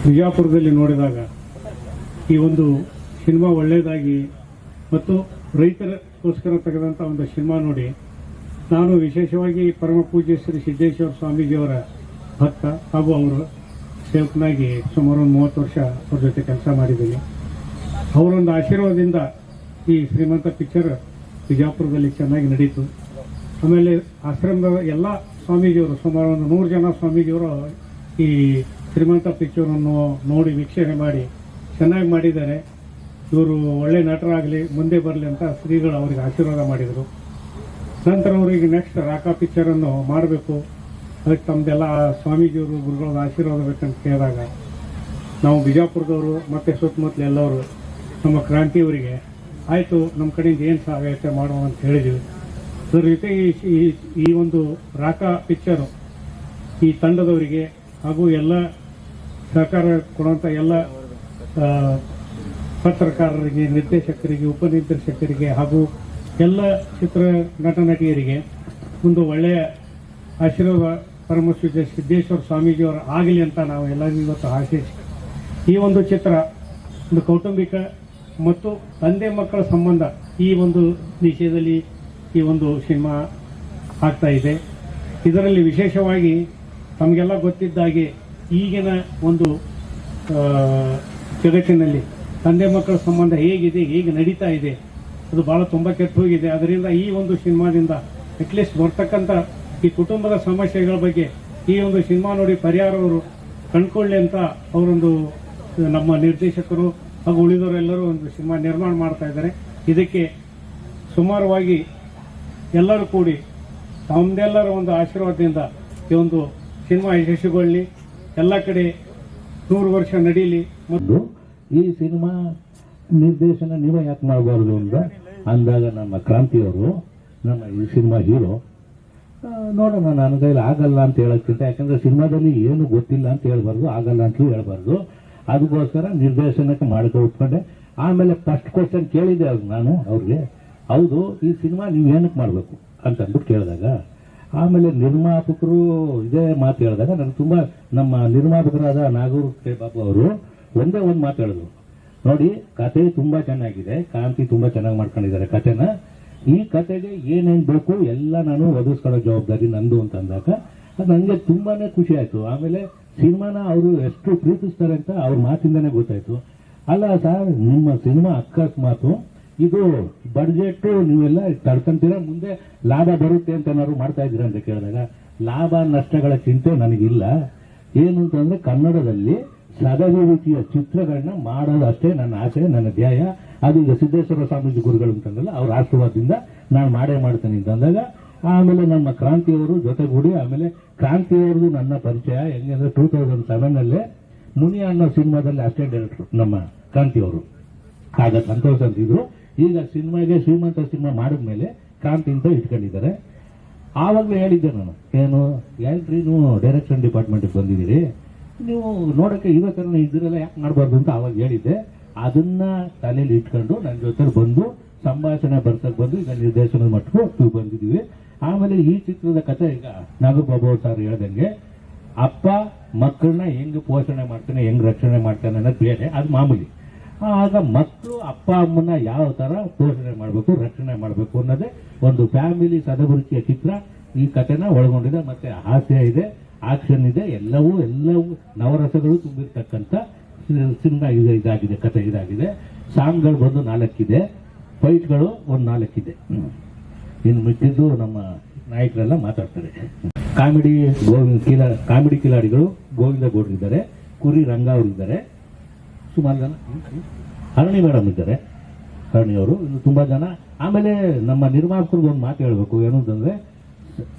ಬಿಜಾಪುರದಲ್ಲಿ ನೋಡಿದಾಗ ಈ ಒಂದು ಸಿನಿಮಾ ಒಳ್ಳೆಯದಾಗಿ ಮತ್ತು ರೈತರಿಗೋಸ್ಕರ ತೆಗೆದಂಥ ಒಂದು ಸಿನಿಮಾ ನೋಡಿ ನಾನು ವಿಶೇಷವಾಗಿ ಪರಮ ಪೂಜ್ಯ ಶ್ರೀ ಸಿದ್ದೇಶ್ವರ ಸ್ವಾಮೀಜಿಯವರ ಭಕ್ತ ಹಾಗೂ ಅವರು ಸೇವಕನಾಗಿ ಸುಮಾರು ಒಂದು 30 ವರ್ಷ ಅವ್ರ ಜೊತೆ ಕೆಲಸ ಮಾಡಿದ್ದೀನಿ. ಅವರೊಂದು ಆಶೀರ್ವಾದದಿಂದ ಈ ಶ್ರೀಮಂತ ಪಿಕ್ಚರ್ ಬಿಜಾಪುರದಲ್ಲಿ ಚೆನ್ನಾಗಿ ನಡೀತು. ಆಮೇಲೆ ಆಶ್ರಮದ ಎಲ್ಲ ಸ್ವಾಮೀಜಿಯವರು ಸುಮಾರು ಒಂದು 100 ಜನ ಸ್ವಾಮೀಜಿಯವರು ಈ ಶ್ರೀಮಂತ ಪಿಕ್ಚರನ್ನು ನೋಡಿ ವೀಕ್ಷಣೆ ಮಾಡಿ ಚೆನ್ನಾಗಿ ಮಾಡಿದ್ದಾರೆ. ಇವರು ಒಳ್ಳೆ ನಟರಾಗಲಿ ಮುಂದೆ ಬರಲಿ ಅಂತ ಶ್ರೀಗಳು ಅವರಿಗೆ ಆಶೀರ್ವಾದ ಮಾಡಿದರು. ನಂತರ ಅವರಿಗೆ ನೆಕ್ಸ್ಟ್ ರಾಕಾ ಪಿಕ್ಚರನ್ನು ಮಾಡಬೇಕು, ಅದಕ್ಕೆ ತಮ್ಮದೆಲ್ಲ ಸ್ವಾಮೀಜಿಯವರು ಗುರುಗಳ ಆಶೀರ್ವಾದ ಬೇಕಂತ ಕೇಳಿದಾಗ ನಾವು ಬಿಜಾಪುರದವರು ಮತ್ತು ಸುತ್ತಮುತ್ತಲ ಎಲ್ಲವರು ನಮ್ಮ ಕ್ರಾಂತಿಯವರಿಗೆ ಆಯಿತು ನಮ್ಮ ಕಡೆಯಿಂದ ಏನು ಸಹಾಯತೆ ಮಾಡುವ ಅಂತ ಹೇಳಿದ್ವಿ. ಅದರ ಜೊತೆಗೆ ಈ ಒಂದು ರಾಕಾ ಪಿಕ್ಚರು ಈ ತಂಡದವರಿಗೆ ಹಾಗೂ ಎಲ್ಲ ಸಹಕಾರ ಕೊಡುವಂಥ ಎಲ್ಲ ಪತ್ರಕಾರರಿಗೆ, ನಿರ್ದೇಶಕರಿಗೆ, ಉಪನಿರ್ದೇಶಕರಿಗೆ ಹಾಗೂ ಎಲ್ಲ ಚಿತ್ರ ನಟ ನಟಿಯರಿಗೆ ಒಂದು ಒಳ್ಳೆಯ ಆಶೀರ್ವಾದ ಪರಮಪೂಜ್ಯ ಸಿದ್ದೇಶ್ವರ ಸ್ವಾಮೀಜಿಯವರ ಆಗಲಿ ಅಂತ ನಾವು ಎಲ್ಲರಿಗೂ ಇವತ್ತು ಆಶಿಸಿ ಈ ಒಂದು ಚಿತ್ರ ಒಂದು ಕೌಟುಂಬಿಕ ಮತ್ತು ತಂದೆ ಮಕ್ಕಳ ಸಂಬಂಧ ಈ ಒಂದು ವಿಷಯದಲ್ಲಿ ಈ ಒಂದು ಸಿನಿಮಾ ಆಗ್ತಾ ಇದೆ. ಇದರಲ್ಲಿ ವಿಶೇಷವಾಗಿ ತಮಗೆಲ್ಲ ಗೊತ್ತಿದ್ದಾಗೆ ಈಗಿನ ಒಂದು ಜಗತ್ತಿನಲ್ಲಿ ತಂದೆ ಮಕ್ಕಳ ಸಂಬಂಧ ಹೇಗಿದೆ, ಹೇಗೆ ನಡೀತಾ ಇದೆ, ಅದು ಭಾಳ ತುಂಬ ಕೆಟ್ಟು ಹೋಗಿದೆ. ಅದರಿಂದ ಈ ಒಂದು ಸಿನಿಮಾದಿಂದ ಅಟ್ಲೀಸ್ಟ್ ಬರ್ತಕ್ಕಂಥ ಈ ಕುಟುಂಬದ ಸಮಸ್ಯೆಗಳ ಬಗ್ಗೆ ಈ ಒಂದು ಸಿನಿಮಾ ನೋಡಿ ಪರಿಹಾರ ಅವರು ಕಂಡುಕೊಳ್ಳಿ ಅಂತ ಅವರೊಂದು ನಮ್ಮ ನಿರ್ದೇಶಕರು ಹಾಗೂ ಉಳಿದವರೆಲ್ಲರೂ ಒಂದು ಸಿನಿಮಾ ನಿರ್ಮಾಣ ಮಾಡ್ತಾ ಇದ್ದಾರೆ. ಇದಕ್ಕೆ ಸುಮಾರವಾಗಿ ಎಲ್ಲರೂ ಕೂಡಿ ತಮ್ಮದೆಲ್ಲರ ಒಂದು ಆಶೀರ್ವಾದದಿಂದ ಈ ಒಂದು ಸಿನಿಮಾ ಯಶಸ್ವಿಗೊಳ್ಳಿ, ಎಲ್ಲ ಕಡೆ 100 ವರ್ಷ ನಡೀಲಿ. ಮತ್ತು ಈ ಸಿನಿಮಾ ನಿರ್ದೇಶನ ನೀವೇ ಯಾಕೆ ಮಾಡಬಾರ್ದು ಅಂತ ಅಂದಾಗ ನಮ್ಮ ಕ್ರಾಂತಿಯವರು ನಮ್ಮ ಈ ಸಿನಿಮಾ ಹೀರೋ ನೋಡೋಣ, ನನ್ನ ಕೈಲಿ ಆಗಲ್ಲ ಅಂತ ಹೇಳೋಕ್ಕಿಂತ, ಯಾಕಂದ್ರೆ ಸಿನಿಮಾದಲ್ಲಿ ಏನು ಗೊತ್ತಿಲ್ಲ ಅಂತ ಹೇಳ್ಬಾರ್ದು, ಆಗಲ್ಲ ಅಂತಲೂ ಹೇಳ್ಬಾರ್ದು. ಅದಕ್ಕೋಸ್ಕರ ನಿರ್ದೇಶನಕ್ಕೆ ಮಾಡ್ಕೊಂಡೆ. ಆಮೇಲೆ ಫಸ್ಟ್ ಕ್ವಶನ್ ಕೇಳಿದೆ ನಾನು ಅವ್ರಿಗೆ, ಹೌದು ಈ ಸಿನಿಮಾ ನೀವು ಏನಕ್ಕೆ ಮಾಡಬೇಕು ಅಂತ ಅಂದ್ಬಿಟ್ಟು ಕೇಳಿದಾಗ, ಆಮೇಲೆ ನಿರ್ಮಾಪಕರು ಇದೇ ಮಾತು ಹೇಳಿದಾಗ ನನಗೆ ತುಂಬ ನಮ್ಮ ನಿರ್ಮಾಪಕರಾದ ನಾಗೂರ್ ಕೆ ಬಾಬು ಅವರು ಒಂದೇ ಒಂದು ಮಾತು ಹೇಳಿದ್ರು, ನೋಡಿ ಕತೆ ತುಂಬ ಚೆನ್ನಾಗಿದೆ, ಕಾಂತಿ ತುಂಬ ಚೆನ್ನಾಗಿ ಮಾಡ್ಕೊಂಡಿದ್ದಾರೆ ಕತೆನ, ಈ ಕತೆಗೆ ಏನೇನು ಬೇಕು ಎಲ್ಲ ನಾನು ಒದಗಿಸ್ಕೊಳ್ಳೋ ಜವಾಬ್ದಾರಿ ನಂದು ಅಂತ ಅಂದಾಗ ಅದು ನನಗೆ ತುಂಬಾನೇ ಖುಷಿ ಆಯಿತು. ಆಮೇಲೆ ಸಿನಿಮಾನ ಅವರು ಎಷ್ಟು ಪ್ರೀತಿಸ್ತಾರೆ ಅಂತ ಅವ್ರ ಮಾತಿಂದನೇ ಗೊತ್ತಾಯ್ತು. ಅಲ್ಲ ಸರ್, ನಿಮ್ಮ ಸಿನಿಮಾ ಅಕಸ್ಮಾತು ಇದು ಬಡ್ಜೆಟ್ ನೀವೆಲ್ಲ ತಡ್ಕೊಂತೀರ, ಮುಂದೆ ಲಾಭ ಬರುತ್ತೆ ಅಂತ ಏನಾದ್ರು ಮಾಡ್ತಾ ಇದ್ದೀರಾ ಅಂತ ಕೇಳಿದಾಗ, ಲಾಭ ನಷ್ಟಗಳ ಚಿಂತೆ ನನಗಿಲ್ಲ. ಏನು ಅಂತಂದ್ರೆ ಕನ್ನಡದಲ್ಲಿ ಸದಭಿರುಚಿಯ ಚಿತ್ರಗಳನ್ನ ಮಾಡೋದು ಅಷ್ಟೇ ನನ್ನ ಆಸೆ, ನನ್ನ ಧ್ಯೇಯ. ಅದು ಈಗ ಸಿದ್ದೇಶ್ವರ ಸ್ವಾಮೀಜಿ ಗುರುಗಳು ಅಂತಂದ್ರಲ್ಲ, ಅವ್ರ ಆಶೀರ್ವಾದದಿಂದ ನಾನು ಮಾಡೇ ಮಾಡ್ತೇನೆ ಅಂತಂದಾಗ, ಆಮೇಲೆ ನಮ್ಮ ಕ್ರಾಂತಿಯವರು ಜೊತೆಗೂಡಿ, ಆಮೇಲೆ ಕ್ರಾಂತಿಯವ್ರದ್ದು ನನ್ನ ಪರಿಚಯ ಹೆಂಗಂದ್ರೆ 2007 ಮುನಿ ಅನ್ನೋ ಸಿನಿಮಾದಲ್ಲಿ ಅಸಿಸ್ಟೆಂಟ್ ಡೈರೆಕ್ಟರ್ ನಮ್ಮ ಕ್ರಾಂತಿಯವರು, ಆಗ ಸಂತೋಷ್ ಅಂತಿದ್ರು. ಈಗ ಸಿನಿಮಾಗೆ ಶ್ರೀಮಂತ ಸಿನಿಮಾ ಮಾಡಿದ್ಮೇಲೆ ಕ್ರಾಂತಿ ಅಂತ ಇಟ್ಕೊಂಡಿದ್ದಾರೆ. ಆವಾಗಲೇ ಹೇಳಿದ್ದೆ ನಾನು, ಏನು ಯಾಕ್ರಿ ನೀವು ಡೈರೆಕ್ಷನ್ ಡಿಪಾರ್ಟ್ಮೆಂಟ್ಗೆ ಬಂದಿದ್ದೀರಿ, ನೀವು ನೋಡೋಕ್ಕೆ ಇರೋ ಥರ ಇದ್ದಿರಲ್ಲ, ಯಾಕೆ ಮಾಡಬಾರ್ದು ಅಂತ ಆವಾಗ ಹೇಳಿದ್ದೆ. ಅದನ್ನ ತಲೆಯಲ್ಲಿ ಇಟ್ಕೊಂಡು ನನ್ನ ಜೊತೆ ಬಂದು ಸಂಭಾಷಣೆ ಬರ್ಸಕ್ಕೆ ಬಂದು ಈಗ ನಿರ್ದೇಶನದ ಮಟ್ಟಕ್ಕೂ ಬಂದಿದ್ದೀವಿ. ಆಮೇಲೆ ಈ ಚಿತ್ರದ ಕಥೆ ಈಗ ನಾಗಬಾಬು ಸರ್ ಹೇಳ್ದಂಗೆ, ಅಪ್ಪ ಮಕ್ಕಳನ್ನ ಹೆಂಗೆ ಪೋಷಣೆ ಮಾಡ್ತಾನೆ, ಹೆಂಗೆ ರಕ್ಷಣೆ ಮಾಡ್ತಾನೆ ಅನ್ನೋದು ಬೇರೆ, ಅದು ಮಾಮೂಲಿ. ಆಗ ಮಕ್ಕಳು ಅಪ್ಪ ಅಮ್ಮನ ಯಾವ ತರ ಪೋಷಣೆ ಮಾಡಬೇಕು, ರಕ್ಷಣೆ ಮಾಡಬೇಕು ಅನ್ನೋದೇ ಒಂದು ಫ್ಯಾಮಿಲಿ ಸದಭಿರುಚಿಯ ಚಿತ್ರ ಈ ಕಥೆನ ಒಳಗೊಂಡಿದೆ. ಮತ್ತೆ ಹಾಸ್ಯ ಇದೆ, ಆಕ್ಷನ್ ಇದೆ, ಎಲ್ಲವೂ ನವರಸಗಳು ತುಂಬಿರ್ತಕ್ಕಂಥ ಸಿನಿಮಾ ಇದಾಗಿದೆ, ಕಥೆ ಇದಾಗಿದೆ. ಸಾಂಗ್ಗಳು ಬಂದು 4 ಇದೆ, ಫೈಟ್ಗಳು ಒಂದು 4 ಇದೆ. ಇನ್ನು ಮಿಕ್ಕಿದ್ದು ನಮ್ಮ ನಾಯಕರೆಲ್ಲ ಮಾತಾಡ್ತಾರೆ. ಕಾಮಿಡಿ ಕಿಲಾಡಿಗಳು ಗೋವಿಂದ ಗೌಡ್ರಿದ್ದಾರೆ, ಕುರಿ ರಂಗ ಅವರಿದ್ದಾರೆ, ಸುಮಾರು ಜನ, ಹರಣಿ ಮೇಡಮ್ ಇದ್ದಾರೆ, ಹರಣಿಯವರು, ಇನ್ನು ತುಂಬಾ ಜನ. ಆಮೇಲೆ ನಮ್ಮ ನಿರ್ಮಾಪಕರಿಗೆ ಒಂದು ಮಾತು ಹೇಳಬೇಕು, ಏನು ಅಂತಂದ್ರೆ,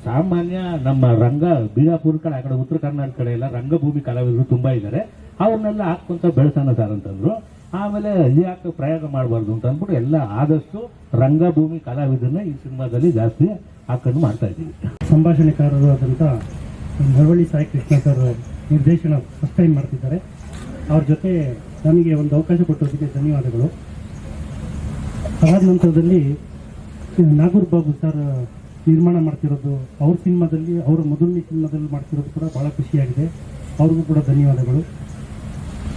ಸಾಮಾನ್ಯ ನಮ್ಮ ರಂಗ ಬಿಜಾಪುರ ಕಡೆ, ಆ ಕಡೆ ಉತ್ತರ ಕರ್ನಾಟಕ ಕಡೆ ಎಲ್ಲ ರಂಗಭೂಮಿ ಕಲಾವಿದರು ತುಂಬಾ ಇದ್ದಾರೆ, ಅವ್ರನ್ನೆಲ್ಲ ಹಾಕೊಂತ ಬೆಳೆಸೋಣ ಸರ್ ಅಂತಂದ್ರು. ಆಮೇಲೆ ಯಾಕೆ ಪ್ರಯೋಗ ಮಾಡಬಾರ್ದು ಅಂತ ಅಂದ್ಬಿಟ್ಟು ಎಲ್ಲ ಆದಷ್ಟು ರಂಗಭೂಮಿ ಕಲಾವಿದರನ್ನ ಈ ಸಿನಿಮಾದಲ್ಲಿ ಜಾಸ್ತಿ ಹಾಕೊಂಡು ಮಾಡ್ತಾ ಇದ್ದೀವಿ. ಸಂಭಾಷಣೆಕಾರರು ಆದಂಥ ಮಳವಳ್ಳಿ ಸಾಯಿ ಕೃಷ್ಣ ಸರ್ ನಿರ್ದೇಶನ ಫಸ್ಟ್ ಟೈಮ್ ಮಾಡ್ತಿದ್ದಾರೆ. ಅವ್ರ ಜೊತೆ ನಮಗೆ ಒಂದು ಅವಕಾಶ ಕೊಟ್ಟೋದಕ್ಕೆ ಧನ್ಯವಾದಗಳು. ಅದಾದ ನಂತರದಲ್ಲಿ ನಾಗೂರ್ ಬಾಬು ಸರ್ ನಿರ್ಮಾಣ ಮಾಡ್ತಿರೋದು, ಅವ್ರ ಸಿನಿಮಾದಲ್ಲಿ, ಅವರ ಮೊದಲನೇ ಸಿನಿಮಾದಲ್ಲಿ ಮಾಡ್ತಿರೋದು ಕೂಡ ಭಾಳ ಖುಷಿಯಾಗಿದೆ. ಅವ್ರಿಗೂ ಕೂಡ ಧನ್ಯವಾದಗಳು.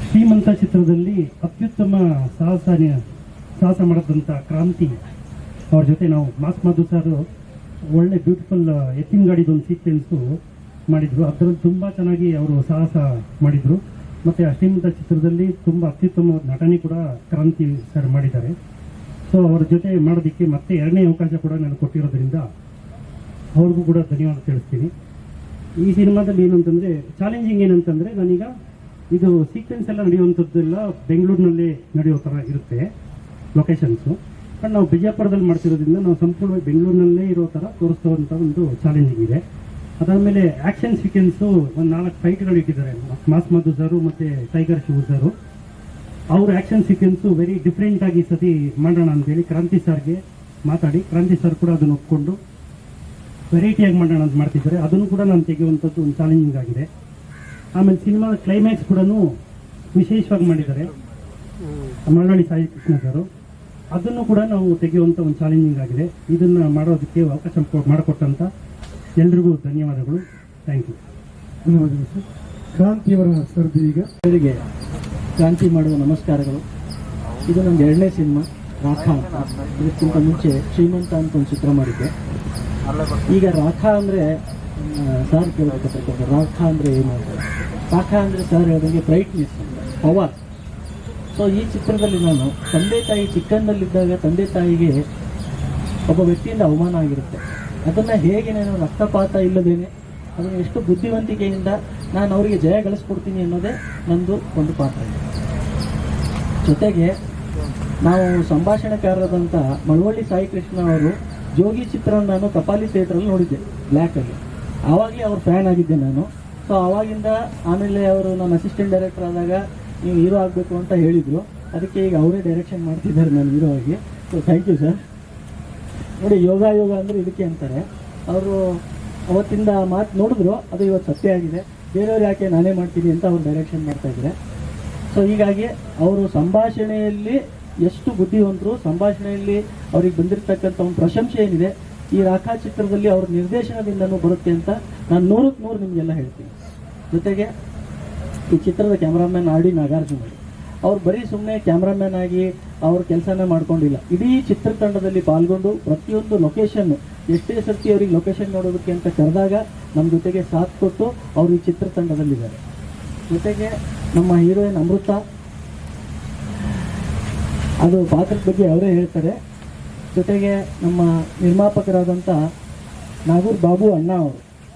ಶ್ರೀಮಂತ ಚಿತ್ರದಲ್ಲಿ ಅತ್ಯುತ್ತಮ ಸಾಹಸ ಮಾಡಿದಂಥ ಕ್ರಾಂತಿ ಅವ್ರ ಜೊತೆ ನಾವು ಮಾಸ್ ಮಧು ಸರ್ ಒಳ್ಳೆ ಬ್ಯೂಟಿಫುಲ್ ಎತ್ತಿನ ಗಾಡಿದೊಂದು ಸೀಕ್ವೆನ್ಸು ಮಾಡಿದ್ರು. ಅದರಲ್ಲಿ ತುಂಬ ಚೆನ್ನಾಗಿ ಅವರು ಸಾಹಸ ಮಾಡಿದರು. ಮತ್ತು ಆ ಶ್ರೀಮಂತ ಚಿತ್ರದಲ್ಲಿ ತುಂಬ ಅತ್ಯುತ್ತಮ ನಟನೆ ಕೂಡ ಕ್ರಾಂತಿ ಸರ್ ಮಾಡಿದ್ದಾರೆ. ಸೊ ಅವ್ರ ಜೊತೆ ಮಾಡೋದಕ್ಕೆ ಮತ್ತೆ ಎರಡನೇ ಅವಕಾಶ ಕೂಡ ನನಗೆ ಕೊಟ್ಟಿರೋದ್ರಿಂದ ಅವ್ರಿಗೂ ಕೂಡ ಧನ್ಯವಾದ ತಿಳಿಸ್ತೀನಿ. ಈ ಸಿನಿಮಾದಲ್ಲಿ ಏನಂತಂದರೆ ಚಾಲೆಂಜಿಂಗ್ ಏನಂತಂದರೆ ನಾನೀಗ ಇದು ಸೀಕ್ವೆನ್ಸ್ ಎಲ್ಲ ನಡೆಯುವಂಥದ್ದೆಲ್ಲ ಬೆಂಗಳೂರಿನಲ್ಲೇ ನಡೆಯೋ ಥರ ಇರುತ್ತೆ ಲೊಕೇಶನ್ಸು. ಬಟ್ ನಾವು ಬಿಜಾಪುರದಲ್ಲಿ ಮಾಡ್ತಿರೋದ್ರಿಂದ ನಾವು ಸಂಪೂರ್ಣವಾಗಿ ಬೆಂಗಳೂರಿನಲ್ಲೇ ಇರೋ ಥರ ತೋರಿಸ್ತವಂಥ ಒಂದು ಚಾಲೆಂಜಿಂಗ್ ಇದೆ. ಅದಾದಮೇಲೆ ಆ್ಯಕ್ಷನ್ ಸೀಕ್ವೆನ್ಸು ಒಂದು 4 ಫೈಟ್ಗಳು ಇಟ್ಟಿದ್ದಾರೆ ಮಾಸ್ ಮಧು ಸರು ಮತ್ತು ಟೈಗರ್ ಶಿವು ಸರು. ಅವ್ರ ಆ್ಯಕ್ಷನ್ ಸೀಕ್ವೆನ್ಸು ವೆರಿ ಡಿಫ್ರೆಂಟಾಗಿ ಸತಿ ಮಾಡೋಣ ಅಂತೇಳಿ ಕ್ರಾಂತಿ ಸರ್ಗೆ ಮಾತಾಡಿ ಕ್ರಾಂತಿ ಸರ್ ಕೂಡ ಅದನ್ನು ಒಪ್ಕೊಂಡು ವೆರೈಟಿಯಾಗಿ ಮಾಡೋಣ ಅಂತ ಮಾಡ್ತಿದ್ದಾರೆ. ಅದನ್ನು ಕೂಡ ನಾನು ತೆಗೆಯುವಂಥದ್ದು ಒಂದು ಚಾಲೆಂಜಿಂಗ್ ಆಗಿದೆ. ಆಮೇಲೆ ಸಿನಿಮಾದ ಕ್ಲೈಮ್ಯಾಕ್ಸ್ ಕೂಡ ವಿಶೇಷವಾಗಿ ಮಾಡಿದ್ದಾರೆ ಮಳವಳ್ಳಿ ಸಾಯಿ ಕೃಷ್ಣ ಸರು. ಅದನ್ನು ಕೂಡ ನಾವು ತೆಗೆಯುವಂಥ ಒಂದು ಚಾಲೆಂಜಿಂಗ್ ಆಗಿದೆ. ಇದನ್ನು ಮಾಡೋದಕ್ಕೆ ಅವಕಾಶ ಮಾಡಿಕೊಟ್ಟಂಥ ಎಲ್ರಿಗೂ ಧನ್ಯವಾದಗಳು. Thank you. ಧನ್ಯವಾದಗಳು ಸರ್. ಕ್ರಾಂತಿಯವರ ಸರ್ದಿ ಈಗ ಅವರಿಗೆ ಕ್ರಾಂತಿ ಮಾಡುವ ನಮಸ್ಕಾರಗಳು. ಇದು ನನ್ನ 2ನೇ ಸಿನಿಮಾ ರಾಖಾ ಅಂತ. ಇದಕ್ಕಿಂತ ಮುಂಚೆ ಶ್ರೀಮಂತ ಅಂತ ಒಂದು ಚಿತ್ರ ಮಾಡಿದ್ದೆ. ಈಗ ರಾಖಾ ಅಂದರೆ ಸರ್ ಕೇಳಬೇಕಾಗ್ತದೆ, ರಾಖಾ ಅಂದರೆ ಏನು ಅಂತ. ರಾಖಾ ಅಂದರೆ ಸರ್ ಹೇಳಿದಂಗೆ ಬ್ರೈಟ್ನೆಸ್, ಪವರ್. ಸೊ ಈ ಚಿತ್ರದಲ್ಲಿ ನಾನು ತಂದೆ ತಾಯಿ ಚಿಕ್ಕಂದಲ್ಲಿದ್ದಾಗ ತಂದೆ ತಾಯಿಗೆ ಒಬ್ಬ ವ್ಯಕ್ತಿಯಿಂದ ಅವಮಾನ ಆಗಿರುತ್ತೆ. ಅದನ್ನು ಹೇಗೆ ನಾನು ರಕ್ತಪಾತ ಇಲ್ಲದೇನೆ ಅದನ್ನು ಎಷ್ಟು ಬುದ್ಧಿವಂತಿಕೆಯಿಂದ ನಾನು ಅವರಿಗೆ ಜಯ ಗಳಿಸ್ಕೊಡ್ತೀನಿ ಅನ್ನೋದೇ ನಂದು ಒಂದು ಪಾತ್ರ ಇದೆ. ಜೊತೆಗೆ ನಾವು ಸಂಭಾಷಣೆಕಾರರಾದಂಥ ಮಳವಳ್ಳಿ ಸಾಯಿ ಕೃಷ್ಣ ಅವರು ಜೋಗಿ ಚಿತ್ರವನ್ನು ನಾನು ಕಪಾಲಿ ಥಿಯೇಟ್ರಲ್ಲಿ ನೋಡಿದ್ದೆ ಬ್ಲ್ಯಾಕಲ್ಲಿ. ಆವಾಗಲೇ ಅವ್ರ ಫ್ಯಾನ್ ಆಗಿದ್ದೆ ನಾನು. ಸೊ ಆವಾಗಿಂದ ಆಮೇಲೆ ಅವರು ನನ್ನ ಅಸಿಸ್ಟೆಂಟ್ ಡೈರೆಕ್ಟರ್ ಆದಾಗ ನೀವು ಹೀರೋ ಆಗಬೇಕು ಅಂತ ಹೇಳಿದರು. ಅದಕ್ಕೆ ಈಗ ಅವರೇ ಡೈರೆಕ್ಷನ್ ಮಾಡ್ತಿದ್ದಾರೆ ನಾನು ಹೀರೋ ಆಗಿ. So thank you sir. ನೋಡಿ, ಯೋಗ ಅಂದರೆ ಇದಕ್ಕೆ ಅಂತಾರೆ. ಅವರು ಅವತ್ತಿಂದ ಮಾತು ನೋಡಿದ್ರು, ಅದು ಇವತ್ತು ಸತ್ಯ ಆಗಿದೆ. ಬೇರೆಯವ್ರು ಯಾಕೆ ನಾನೇ ಮಾಡ್ತೀನಿ ಅಂತ ಅವ್ರು ಡೈರೆಕ್ಷನ್ ಮಾಡ್ತಾಯಿದ್ದಾರೆ. ಸೊ ಹೀಗಾಗಿ ಅವರು ಸಂಭಾಷಣೆಯಲ್ಲಿ ಎಷ್ಟು ಬುದ್ಧಿವಂತರು, ಸಂಭಾಷಣೆಯಲ್ಲಿ ಅವ್ರಿಗೆ ಬಂದಿರತಕ್ಕಂಥ ಒಂದು ಪ್ರಶಂಸೆ ಏನಿದೆ ಈ ರಾಖಾ ಚಿತ್ರದಲ್ಲಿ ಅವ್ರ ನಿರ್ದೇಶನದಿಂದನೂ ಬರುತ್ತೆ ಅಂತ ನಾನು 100ಕ್ಕೆ 100 ನಿಮಗೆಲ್ಲ ಹೇಳ್ತೀನಿ. ಜೊತೆಗೆ ಈ ಚಿತ್ರದ ಕ್ಯಾಮ್ರಾಮ್ಯಾನ್ ಆರ್ ಡಿ ನಾಗಾರ್ಜುನ ಅವ್ರು ಬರೀ ಸುಮ್ಮನೆ ಕ್ಯಾಮ್ರಾಮ್ಯಾನ್ ಆಗಿ ಅವ್ರ ಕೆಲಸನ ಮಾಡ್ಕೊಂಡಿಲ್ಲ. ಇಡೀ ಚಿತ್ರತಂಡದಲ್ಲಿ ಪಾಲ್ಗೊಂಡು ಪ್ರತಿಯೊಂದು ಲೊಕೇಶನ್ನು ಎಷ್ಟೇ ಸರ್ತಿ ಅವ್ರಿಗೆ ಲೊಕೇಶನ್ ನೋಡೋದಕ್ಕೆ ಅಂತ ಕರೆದಾಗ ನಮ್ಮ ಜೊತೆಗೆ ಸಾಥ್ ಕೊಟ್ಟು ಅವರು ಈ ಚಿತ್ರತಂಡದಲ್ಲಿದ್ದಾರೆ. ಜೊತೆಗೆ ನಮ್ಮ ಹೀರೋಯಿನ್ ಅಮೃತ, ಅದು ಪಾತ್ರದ ಬಗ್ಗೆ ಅವರೇ ಹೇಳ್ತಾರೆ. ಜೊತೆಗೆ ನಮ್ಮ ನಿರ್ಮಾಪಕರಾದಂಥ ನಾಗೂರ್ ಬಾಬು ಅಣ್ಣ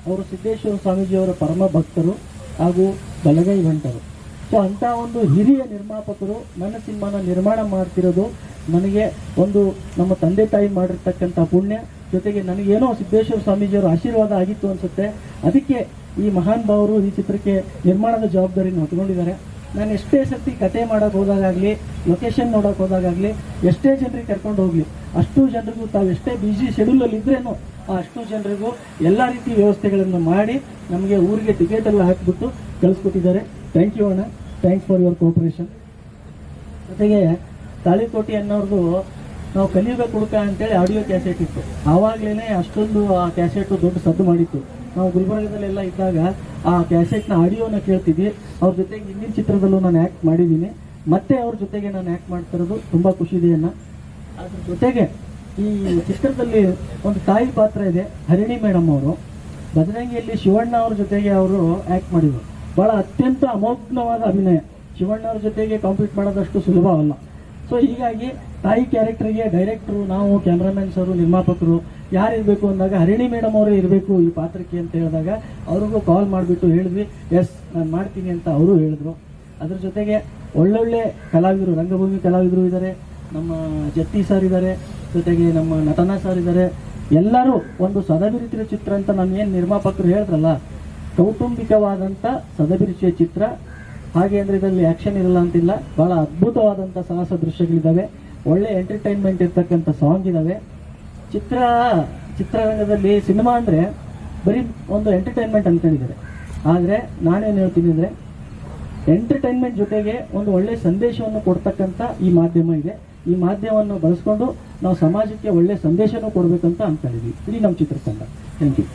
ಅವರು ಸಿದ್ದೇಶ್ವರ ಸ್ವಾಮೀಜಿಯವರ ಪರಮ ಭಕ್ತರು ಹಾಗೂ ಬಲಗೈ ಬಂಟರು. ಸೊ ಅಂಥ ಒಂದು ಹಿರಿಯ ನಿರ್ಮಾಪಕರು ನನ್ನ ಸಿನಿಮಾನ ನಿರ್ಮಾಣ ಮಾಡ್ತಿರೋದು ನನಗೆ ಒಂದು ನಮ್ಮ ತಂದೆ ತಾಯಿ ಮಾಡಿರ್ತಕ್ಕಂಥ ಪುಣ್ಯ. ಜೊತೆಗೆ ನನಗೇನೋ ಸಿದ್ದೇಶ್ವರ ಸ್ವಾಮೀಜಿಯವರ ಆಶೀರ್ವಾದ ಆಗಿತ್ತು ಅನಿಸುತ್ತೆ. ಅದಕ್ಕೆ ಈ ಮಹಾನ್ ಭಾವರು ಈ ಚಿತ್ರಕ್ಕೆ ನಿರ್ಮಾಣದ ಜವಾಬ್ದಾರಿನ ಹೊತ್ಕೊಂಡಿದ್ದಾರೆ. ನಾನು ಎಷ್ಟೇ ಸರ್ತಿ ಕತೆ ಮಾಡೋಕೆ ಹೋದಾಗಲಿ, ಲೊಕೇಶನ್ ನೋಡೋಕೆ ಹೋದಾಗಲಿ, ಎಷ್ಟೇ ಜನರಿಗೆ ಕರ್ಕೊಂಡು ಹೋಗಲಿ, ಅಷ್ಟು ಜನರಿಗೂ ತಾವು ಎಷ್ಟೇ ಬ್ಯುಸಿ ಶೆಡ್ಯೂಲಲ್ಲಿ ಇದ್ರೇನು ಅಷ್ಟು ಜನರಿಗೂ ಎಲ್ಲ ರೀತಿ ವ್ಯವಸ್ಥೆಗಳನ್ನು ಮಾಡಿ ನಮಗೆ ಊರಿಗೆ ಟಿಕೆಟ್ ಎಲ್ಲ ಹಾಕಿಬಿಟ್ಟು ಕಳಿಸ್ಕೊಟ್ಟಿದ್ದಾರೆ. ಥ್ಯಾಂಕ್ ಯು ಅಣ್ಣ, ಥ್ಯಾಂಕ್ಸ್ ಫಾರ್ ಯುವರ್ ಕೋಆಪರೇಷನ್. ಜೊತೆಗೆ ತಾಳಿಕೋಟಿ ಅನ್ನೋರ್ದು ನಾವು ಕಲಿಯುಗ ಕುಡುಕ ಅಂತೇಳಿ ಆಡಿಯೋ ಕ್ಯಾಸೆಟ್ ಇತ್ತು. ಆವಾಗಲೇ ಅಷ್ಟೊಂದು ಆ ಕ್ಯಾಸೆಟು ದೊಡ್ಡ ಸದ್ದು ಮಾಡಿತ್ತು. ನಾವು ಗುಲ್ಬರ್ಗದಲ್ಲೆಲ್ಲ ಇದ್ದಾಗ ಆ ಕ್ಯಾಸೆಟ್ನ ಆಡಿಯೋನ ಕೇಳ್ತಿದ್ವಿ. ಅವ್ರ ಜೊತೆಗೆ ಹಿಂದಿನ ಚಿತ್ರದಲ್ಲೂ ನಾನು ಆ್ಯಕ್ಟ್ ಮಾಡಿದ್ದೀನಿ. ಮತ್ತೆ ಅವ್ರ ಜೊತೆಗೆ ನಾನು ಆ್ಯಕ್ಟ್ ಮಾಡ್ತಿರೋದು ತುಂಬ ಖುಷಿ ಇದೆ ಅಣ್ಣ. ಅದ್ರ ಜೊತೆಗೆ ಈ ಚಿತ್ರದಲ್ಲಿ ಒಂದು ತಾಯಿ ಪಾತ್ರ ಇದೆ, ಹರಿಣಿ ಮೇಡಮ್ ಅವರು. ಬಜರಂಗಿಯಲ್ಲಿ ಶಿವಣ್ಣ ಅವ್ರ ಜೊತೆಗೆ ಅವರು ಆ್ಯಕ್ಟ್ ಮಾಡಿದರು. ಭಾಳ ಅತ್ಯಂತ ಅಮೋಘ್ನವಾದ ಅಭಿನಯ. ಶಿವಣ್ಣ ಅವ್ರ ಜೊತೆಗೆ ಕಾಂಪೀಟ್ ಮಾಡೋದಷ್ಟು ಸುಲಭವಲ್ಲ. ಸೊ ಹೀಗಾಗಿ ತಾಯಿ ಕ್ಯಾರೆಕ್ಟರ್ಗೆ ಡೈರೆಕ್ಟ್ರು, ನಾವು ಕ್ಯಾಮ್ರಾಮನ್ ಸರು, ನಿರ್ಮಾಪಕರು ಯಾರಿರಬೇಕು ಅಂದಾಗ ಹರಿಣಿ ಮೇಡಮ್ ಅವರೇ ಇರಬೇಕು ಈ ಪಾತ್ರಕ್ಕೆ ಅಂತ ಹೇಳಿದಾಗ ಅವ್ರಿಗೂ ಕಾಲ್ ಮಾಡಿಬಿಟ್ಟು ಹೇಳಿದ್ವಿ, ಎಸ್ ನಾನು ಮಾಡ್ತೀನಿ ಅಂತ ಅವರು ಹೇಳಿದ್ರು. ಅದ್ರ ಜೊತೆಗೆ ಒಳ್ಳೊಳ್ಳೆ ಕಲಾವಿದರು, ರಂಗಭೂಮಿ ಕಲಾವಿದರು ಇದ್ದಾರೆ, ನಮ್ಮ ಜತ್ತಿ ಸರ್ ಇದ್ದಾರೆ, ಜೊತೆಗೆ ನಮ್ಮ ನಟನಾ ಸರ್ ಇದ್ದಾರೆ. ಎಲ್ಲರೂ ಒಂದು ಸದಭಿರುಚಿಯ ಚಿತ್ರ ಅಂತ ನಮಗೇನು ನಿರ್ಮಾಪಕರು ಹೇಳಿದ್ರಲ್ಲ, ಕೌಟುಂಬಿಕವಾದಂಥ ಸದಭಿರುಚಿಯ ಚಿತ್ರ. ಹಾಗೆ ಅಂದರೆ ಇದರಲ್ಲಿ ಆ್ಯಕ್ಷನ್ ಇರಲ್ಲ ಅಂತಿಲ್ಲ, ಭಾಳ ಅದ್ಭುತವಾದಂಥ ಸಾಹಸ ದೃಶ್ಯಗಳಿದ್ದಾವೆ, ಒಳ್ಳೆ ಎಂಟರ್ಟೈನ್ಮೆಂಟ್ ಇರ್ತಕ್ಕಂಥ ಸಾಂಗ್ ಇದ್ದಾವೆ. ಚಿತ್ರರಂಗದಲ್ಲಿ ಸಿನಿಮಾ ಅಂದರೆ ಬರೀ ಒಂದು ಎಂಟರ್ಟೈನ್ಮೆಂಟ್ ಅಂದ್ಕೊಂಡಿದ್ದಾರೆ. ಆದರೆ ನಾನೇನು ಹೇಳ್ತೀನಿ ಅಂದರೆ ಎಂಟರ್ಟೈನ್ಮೆಂಟ್ ಜೊತೆಗೆ ಒಂದು ಒಳ್ಳೆ ಸಂದೇಶವನ್ನು ಕೊಡ್ತಕ್ಕಂಥ ಈ ಮಾಧ್ಯಮ ಇದೆ. ಈ ಮಾಧ್ಯಮವನ್ನು ಬಳಸ್ಕೊಂಡು ನಾವು ಸಮಾಜಕ್ಕೆ ಒಳ್ಳೆ ಸಂದೇಶನೂ ಕೊಡಬೇಕಂತ ಅಂದ್ಕೊಂಡಿದ್ವಿ. ಇಡೀ ನಮ್ಮ ಚಿತ್ರತಂಡ. Thank you.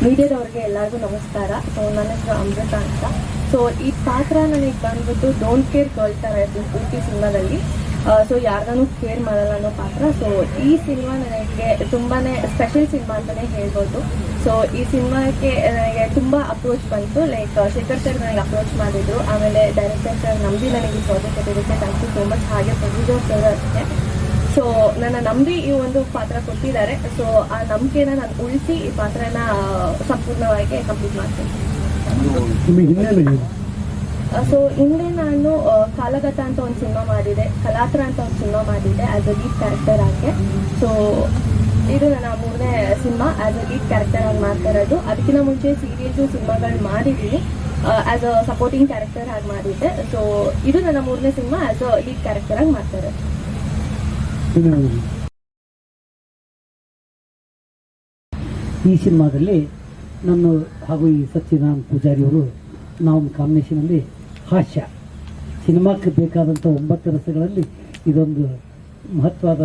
ಮೀಡಿಯಾದವ್ರಿಗೆ ಎಲ್ಲರಿಗೂ ನಮಸ್ಕಾರ. ನನ್ನ ಹೆಸರು ಅಮೃತ ಅಂತ. ಸೊ ಈ ಪಾತ್ರ ನನಗೆ ಬಂದ್ಬಿಟ್ಟು ಡೋಂಟ್ ಕೇರ್ ಗರ್ಲ್ ಥರ ಇತ್ತು ಪೂರ್ತಿ ಸಿನಿಮಾದಲ್ಲಿ. ಸೊ ಯಾರನ್ನೂ ಕೇರ್ ಮಾಡಲ್ಲ ಅನ್ನೋ ಪಾತ್ರ. ಸೊ ಈ ಸಿನಿಮಾ ನನಗೆ ತುಂಬಾ ಸ್ಪೆಷಲ್ ಸಿನಿಮಾ ಅಂತಲೇ ಹೇಳ್ಬೋದು. ಸೊ ಈ ಸಿನಿಮಾಕ್ಕೆ ನನಗೆ ತುಂಬ ಅಪ್ರೋಚ್ ಬಂತು. ಲೈಕ್ ಶೇಖರ್ ಸರ್ ನನಗೆ ಅಪ್ರೋಚ್ ಮಾಡಿದ್ರು, ಆಮೇಲೆ ಡೈರೆಕ್ಟರ್ ಸರ್ ನಂಬಿ ನನಗೆ ಈ ಪ್ರಾಜೆಕ್ಟ್ ಕೊಟ್ಟಿದ್ದಕ್ಕೆ ಥ್ಯಾಂಕ್ ಯು ಸೋ ಮಚ್. ಹಾಗೆ ಪ್ರೊಡ್ಯೂಸರ್ ಸರ್ ಅಷ್ಟೇ. ಸೊ ನನ್ನ ನಂಬಿ ಈ ಒಂದು ಪಾತ್ರ ಕೊಟ್ಟಿದ್ದಾರೆ. ಸೊ ಆ ನಂಬಿಕೆನ ನಾನು ಉಳಿಸಿ ಈ ಪಾತ್ರನ ಸಂಪೂರ್ಣವಾಗಿ ಕಂಪ್ಲೀಟ್ ಮಾಡ್ತೀನಿ. ನಿಮಗೆ ಹಿನ್ನೆಲೆ ಏನು? ಸೊ ಹಿಂದೆ ನಾನು ಕಾಲಗತ ಅಂತ ಒಂದು ಸಿನಿಮಾ ಮಾಡಿದೆ, ಕಲಾತ್ರ ಅಂತ ಒಂದು ಸಿನಿಮಾ ಮಾಡಿದ್ದೆ ಆ್ಯಸ್ ಅ ಲೀಡ್ ಕ್ಯಾರೆಕ್ಟರ್ ಆಗಿ. ಸೊ ಇದು ನನ್ನ 3ನೇ cinema as a lead character ಆಗಿ ಮಾಡ್ತಾ ಇರೋದು. ಅದಕ್ಕಿಂತ ಮುಂಚೆ ಸೀರಿಯಲ್ಸು ಸಿನಿಮಾಗಳು ಮಾಡಿದ್ದೀನಿ, ಆ್ಯಸ್ ಅ ಸಪೋರ್ಟಿಂಗ್ ಕ್ಯಾರೆಕ್ಟರ್ ಆಗಿ ಮಾಡಿದ್ದೆ. ಸೊ ಇದು ನನ್ನ 3ನೇ cinema as a lead character ಆಗಿ ಮಾಡ್ತಾ ಇರೋದು. ಈ ಸಿನಿಮಾದಲ್ಲಿ ನಾನು ಹಾಗೂ ಈ ಸಚ್ಚಿದಾನಂದ ಪೂಜಾರಿಯವರು ನಾವು ಕಾಂಬಿನೇಷನಲ್ಲಿ ಹಾಸ್ಯ, ಸಿನಿಮಾಕ್ಕೆ ಬೇಕಾದಂಥ 9 ರಸಗಳಲ್ಲಿ ಇದೊಂದು ಮಹತ್ವದ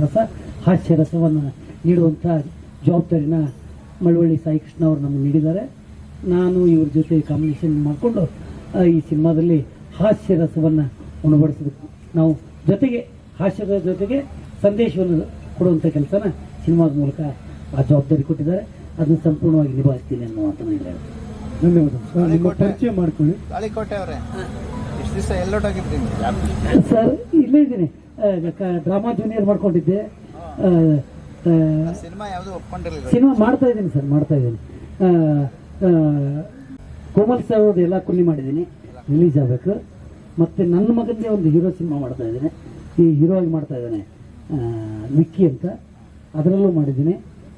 ರಸ ಹಾಸ್ಯ ರಸವನ್ನು ನೀಡುವಂಥ ಜವಾಬ್ದಾರಿನ ಮಳವಳ್ಳಿ ಸಾಯಿ ಕೃಷ್ಣ ಅವರು ನಮಗೆ ನೀಡಿದ್ದಾರೆ. ನಾನು ಇವ್ರ ಜೊತೆ ಕಾಂಬಿನೇಷನ್ ಮಾಡಿಕೊಂಡು ಈ ಸಿನಿಮಾದಲ್ಲಿ ಹಾಸ್ಯ ರಸವನ್ನು ಉಣಬಡಿಸಬೇಕು. ನಾವು ಜೊತೆಗೆ ಹಾಸ್ಯದ ಜೊತೆಗೆ ಸಂದೇಶವನ್ನು ಕೊಡುವಂಥ ಕೆಲಸನ ಸಿನಿಮಾದ ಮೂಲಕ ಆ ಜವಾಬ್ದಾರಿ ಕೊಟ್ಟಿದ್ದಾರೆ. ಅದನ್ನು ಸಂಪೂರ್ಣವಾಗಿ ನಿಭಾಯಿಸ್ತೀನಿ ಅನ್ನೋ ಮಾತನ್ನು ಹೇಳಿ ಧನ್ಯವಾದ ಸರ್. ನಿಮ್ಮ ಪರಿಚಯ ಮಾಡ್ಕೊಳ್ಳಿ. ತಾಳಿಕೋಟೆ ಅವರೇ, ಎಷ್ಟು ದಿವಸ ಎಲ್ಲೋಟಾಗಿದ್ರಿ? ಸರ್, ಇಲ್ಲೇ ಇದ್ದೀನಿ. ಡ್ರಾಮಾ ಜೂನಿಯರ್ ಮಾಡ್ಕೊಂಡಿದ್ದೆ. ಸಿನಿಮಾ ಯಾವುದು ಒಪ್ಕೊಂಡಿರಲಿಲ್ಲ? ಸಿನಿಮಾ ಮಾಡ್ತಾ ಇದ್ದೀನಿ ಸರ್, ಮಾಡ್ತಾ ಇದ್ದೀನಿ. ಕೋಮಲ್ ಸರ್ ಅವ್ರದ್ದು ಎಲ್ಲ ಕುಲ್ಲಿ ಮಾಡಿದ್ದೀನಿ, ರಿಲೀಸ್ ಆಗಬೇಕು. ಮತ್ತು ನನ್ನ ಮಗನಿಗೆ ಒಂದು ಹೀರೋ ಸಿನಿಮಾ ಮಾಡ್ತಾ ಇದ್ದೀನಿ, ಈ ಹೀರೋ ಆಗಿ ಮಾಡ್ತಾ ಇದ್ದಾನೆ, ವಿಕ್ಕಿ ಅಂತ. ಅದರಲ್ಲೂ ಮಾಡಿದ್ದೀನಿ.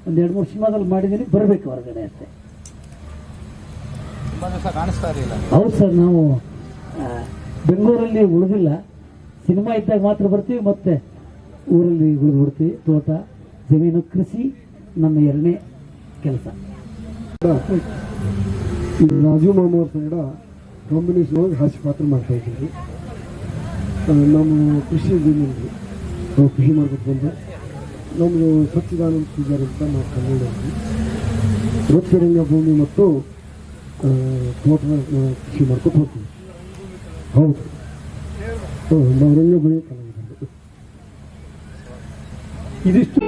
ಒಂದು 2-3 ಸಿನಿಮಾದಲ್ಲಿ ಮಾಡಿದ್ದೀನಿ, ಬರಬೇಕು ಹೊರಗಡೆ ಅಷ್ಟೇ. ತುಂಬ ದಿವಸ ಕಾಣಿಸ್ತಾ ಇರಲಿಲ್ಲ. ಹೌದು ಸರ್, ನಾವು ಬೆಂಗಳೂರಲ್ಲಿ ಉಳಿದಿಲ್ಲ. ಸಿನಿಮಾ ಇದ್ದಾಗ ಮಾತ್ರ ಬರ್ತೀವಿ, ಮತ್ತೆ ಊರಲ್ಲಿ ಉಳಿದು ಬಿಡ್ತೀವಿ. ತೋಟ, ಜಮೀನು, ಕೃಷಿ ನಮ್ಮ 2ನೇ ಕೆಲಸ. ಈ ರಾಜು ಮಾಮ ಅವ್ರ ಸೈಡ ಕಾಂಬಿನೇಷನ್ ಹೋಗಿ ಹಾಸ್ಯ ಪಾತ್ರ ಮಾಡ್ತಾ ಇದ್ದೀವಿ. ನಮ್ಮ ಕೃಷಿ ಜಮೀನು ನಾವು ಕೃಷಿ ಮಾಡ್ಕೊಂಡು ಬಂದು ನಮ್ಮದು ಸಚ್ಚಿದಾನಂದ ಪೂಜಾರಿ ಅಂತ ನಾವು ಕನ್ನಡದಲ್ಲಿ ವೃತ್ತಿರಂಗ ಭೂಮಿ ಮತ್ತು ತೋಟ ಕೃಷಿ ಮಾಡ್ಕೊಂಡು ಹೋಗ್ತೀವಿ. ಹೌದು, ನಾವು ರಂಗ ಬೆಳೆ ಕಲಾವಿದರು. ಇದಿಷ್ಟು